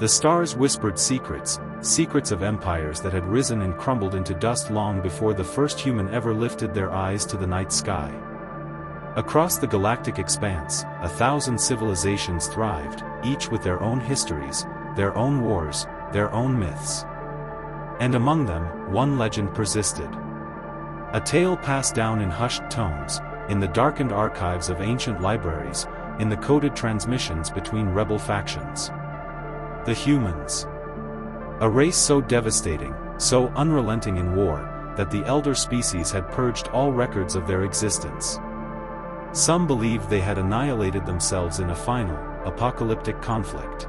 The stars whispered secrets, secrets of empires that had risen and crumbled into dust long before the first human ever lifted their eyes to the night sky. Across the galactic expanse, 1,000 civilizations thrived, each with their own histories, their own wars, their own myths. And among them, one legend persisted. A tale passed down in hushed tones, in the darkened archives of ancient libraries, in the coded transmissions between rebel factions. The humans. A race so devastating, so unrelenting in war, that the elder species had purged all records of their existence. Some believed they had annihilated themselves in a final, apocalyptic conflict.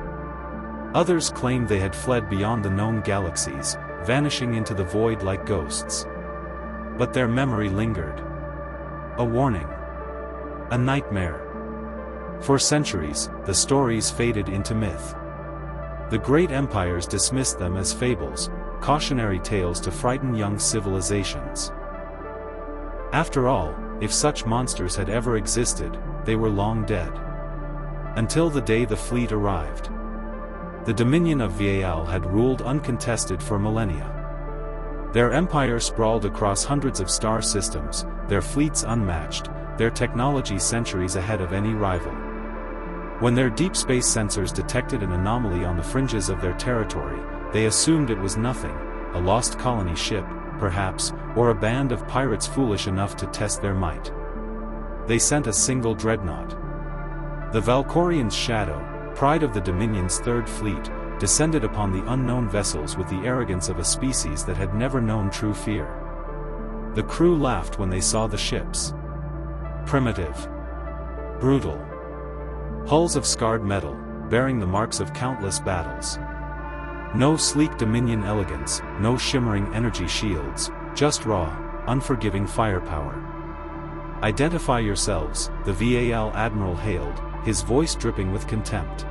Others claimed they had fled beyond the known galaxies, vanishing into the void like ghosts. But their memory lingered. A warning. A nightmare. For centuries, the stories faded into myth. The great empires dismissed them as fables, cautionary tales to frighten young civilizations. After all, if such monsters had ever existed, they were long dead. Until the day the fleet arrived. The dominion of Val had ruled uncontested for millennia. Their empire sprawled across hundreds of star systems, their fleets unmatched, their technology centuries ahead of any rival. When their deep space sensors detected an anomaly on the fringes of their territory, they assumed it was nothing, a lost colony ship, perhaps, or a band of pirates foolish enough to test their might. They sent a single dreadnought. The Valkorian's shadow, pride of the Dominion's Third Fleet, descended upon the unknown vessels with the arrogance of a species that had never known true fear. The crew laughed when they saw the ships. Primitive. Brutal. Hulls of scarred metal, bearing the marks of countless battles. No sleek Dominion elegance, no shimmering energy shields, just raw, unforgiving firepower. "Identify yourselves," the Val admiral hailed, his voice dripping with contempt.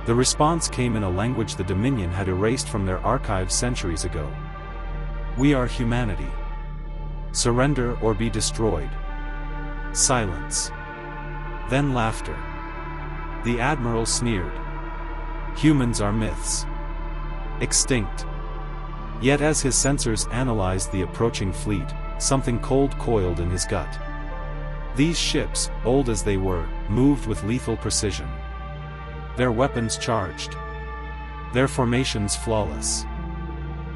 The response came in a language the Dominion had erased from their archives centuries ago. "We are humanity. Surrender or be destroyed." Silence. Then laughter. The admiral sneered. "Humans are myths. Extinct." Yet as his sensors analyzed the approaching fleet, something cold coiled in his gut. These ships, old as they were, moved with lethal precision. Their weapons charged. Their formations flawless.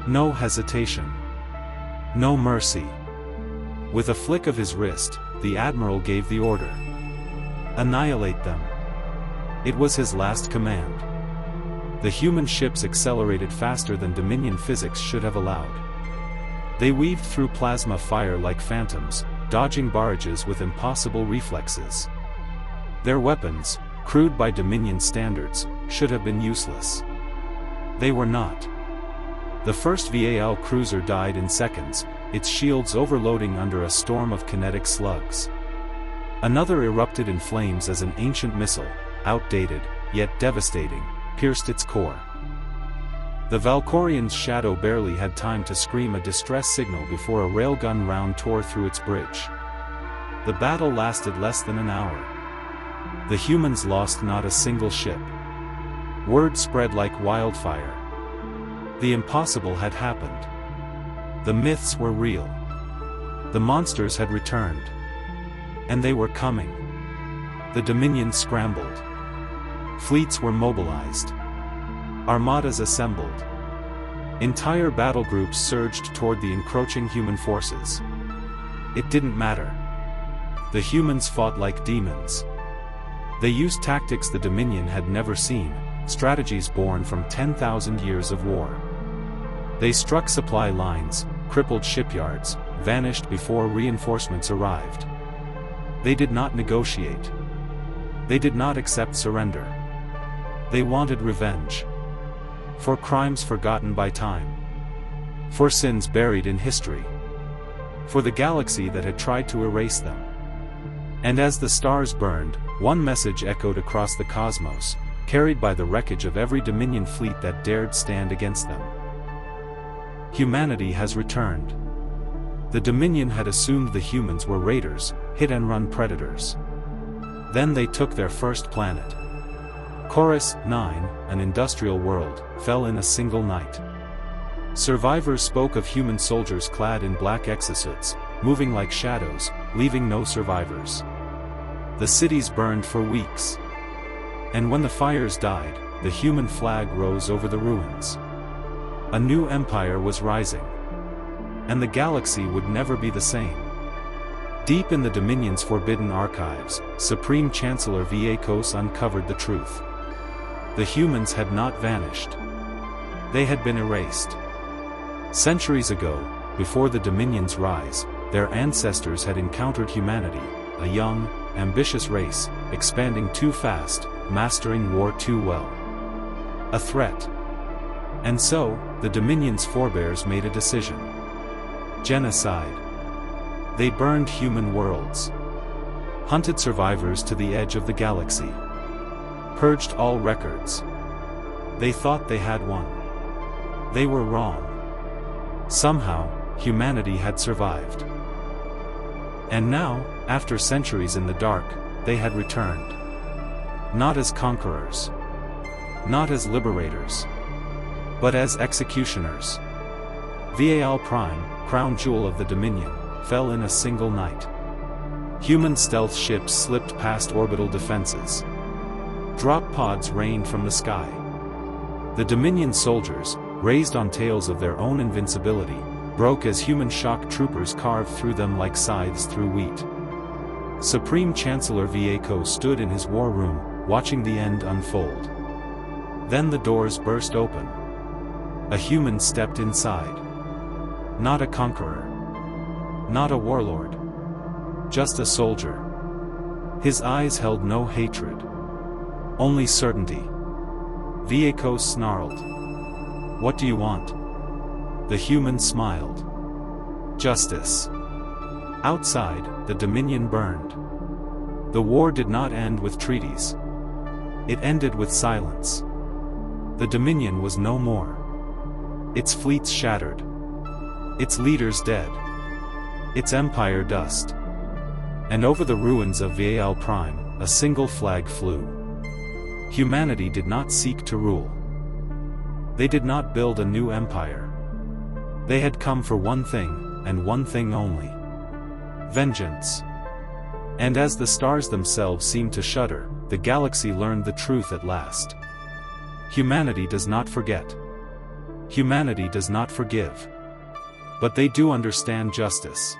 No hesitation. No mercy. With a flick of his wrist, the admiral gave the order. Annihilate them. It was his last command. The human ships accelerated faster than Dominion physics should have allowed. They weaved through plasma fire like phantoms, dodging barrages with impossible reflexes. Their weapons, crude by Dominion standards, should have been useless. They were not. The first Val cruiser died in seconds, its shields overloading under a storm of kinetic slugs. Another erupted in flames as an ancient missile, outdated, yet devastating, pierced its core. The Valkorian's shadow barely had time to scream a distress signal before a railgun round tore through its bridge. The battle lasted less than an hour. The humans lost not a single ship. Word spread like wildfire. The impossible had happened. The myths were real. The monsters had returned. And they were coming. The Dominion scrambled. Fleets were mobilized. Armadas assembled. Entire battle groups surged toward the encroaching human forces. It didn't matter. The humans fought like demons. They used tactics the Dominion had never seen, strategies born from 10,000 years of war. They struck supply lines, crippled shipyards, vanished before reinforcements arrived. They did not negotiate. They did not accept surrender. They wanted revenge. For crimes forgotten by time. For sins buried in history. For the galaxy that had tried to erase them. And as the stars burned, one message echoed across the cosmos, carried by the wreckage of every Dominion fleet that dared stand against them. Humanity has returned. The Dominion had assumed the humans were raiders, hit-and-run predators. Then they took their first planet. Chorus 9, an industrial world, fell in a single night. Survivors spoke of human soldiers clad in black exosuits, moving like shadows, leaving no survivors. The cities burned for weeks. And when the fires died, the human flag rose over the ruins. A new empire was rising. And the galaxy would never be the same. Deep in the Dominion's forbidden archives, Supreme Chancellor Viekos uncovered the truth. The humans had not vanished. They had been erased. Centuries ago, before the Dominion's rise, their ancestors had encountered humanity, a young, ambitious race, expanding too fast, mastering war too well. A threat. And so, the Dominion's forebears made a decision. Genocide. They burned human worlds. Hunted survivors to the edge of the galaxy. Purged all records. They thought they had won. They were wrong. Somehow, humanity had survived. And now, after centuries in the dark, they had returned. Not as conquerors. Not as liberators. But as executioners. Val Prime, crown jewel of the Dominion, fell in a single night. Human stealth ships slipped past orbital defenses. Drop pods rained from the sky. The Dominion soldiers, raised on tails of their own invincibility, broke as human shock troopers carved through them like scythes through wheat. Supreme Chancellor Viekos stood in his war room, watching the end unfold. Then the doors burst open. A human stepped inside. Not a conqueror. Not a warlord. Just a soldier. His eyes held no hatred. Only certainty. Viekos snarled. "What do you want?" The human smiled. "Justice." Outside, the Dominion burned. The war did not end with treaties. It ended with silence. The Dominion was no more. Its fleets shattered. Its leaders dead. Its empire dust. And over the ruins of Val Prime, a single flag flew. Humanity did not seek to rule. They did not build a new empire. They had come for one thing, and one thing only. Vengeance. And as the stars themselves seemed to shudder, the galaxy learned the truth at last. Humanity does not forget. Humanity does not forgive. But they do understand justice.